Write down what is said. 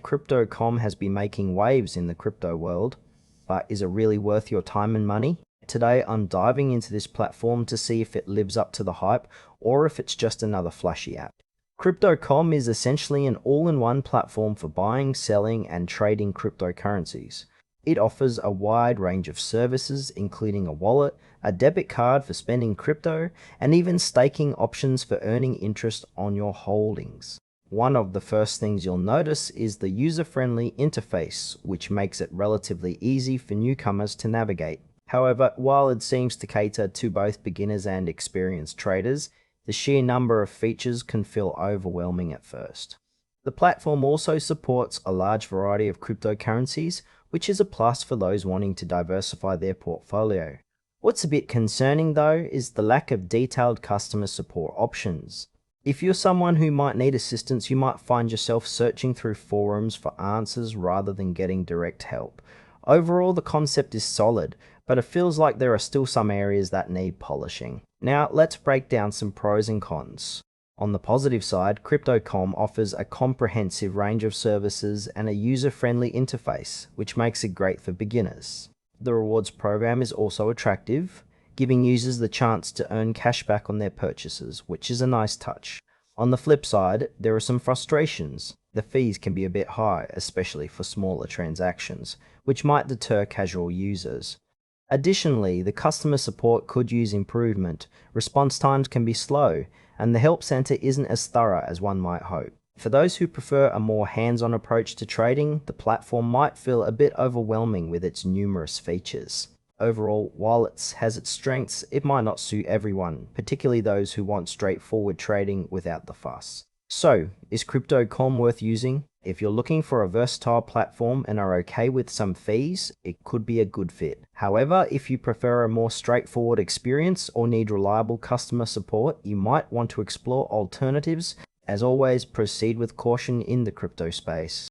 Crypto.com has been making waves in the crypto world, but is it really worth your time and money? Today, I'm diving into this platform to see if it lives up to the hype or if it's just another flashy app. Crypto.com is essentially an all-in-one platform for buying, selling, and trading cryptocurrencies. It offers a wide range of services, including a wallet, a debit card for spending crypto, and even staking options for earning interest on your holdings. One of the first things you'll notice is the user-friendly interface, which makes it relatively easy for newcomers to navigate. However, while it seems to cater to both beginners and experienced traders, the sheer number of features can feel overwhelming at first. The platform also supports a large variety of cryptocurrencies, which is a plus for those wanting to diversify their portfolio. What's a bit concerning though is the lack of detailed customer support options. If you're someone who might need assistance, you might find yourself searching through forums for answers rather than getting direct help. Overall, the concept is solid, but it feels like there are still some areas that need polishing. Now, let's break down some pros and cons. On the positive side, Crypto.com offers a comprehensive range of services and a user-friendly interface, which makes it great for beginners. The rewards program is also attractive, giving users the chance to earn cash back on their purchases, which is a nice touch. On the flip side, there are some frustrations. The fees can be a bit high, especially for smaller transactions, which might deter casual users. Additionally, the customer support could use improvement, response times can be slow, and the help center isn't as thorough as one might hope. For those who prefer a more hands-on approach to trading, the platform might feel a bit overwhelming with its numerous features. Overall, while it has its strengths, it might not suit everyone, particularly those who want straightforward trading without the fuss. So, is Crypto.com worth using? If you're looking for a versatile platform and are okay with some fees, it could be a good fit. However, if you prefer a more straightforward experience or need reliable customer support, you might want to explore alternatives. As always, proceed with caution in the crypto space.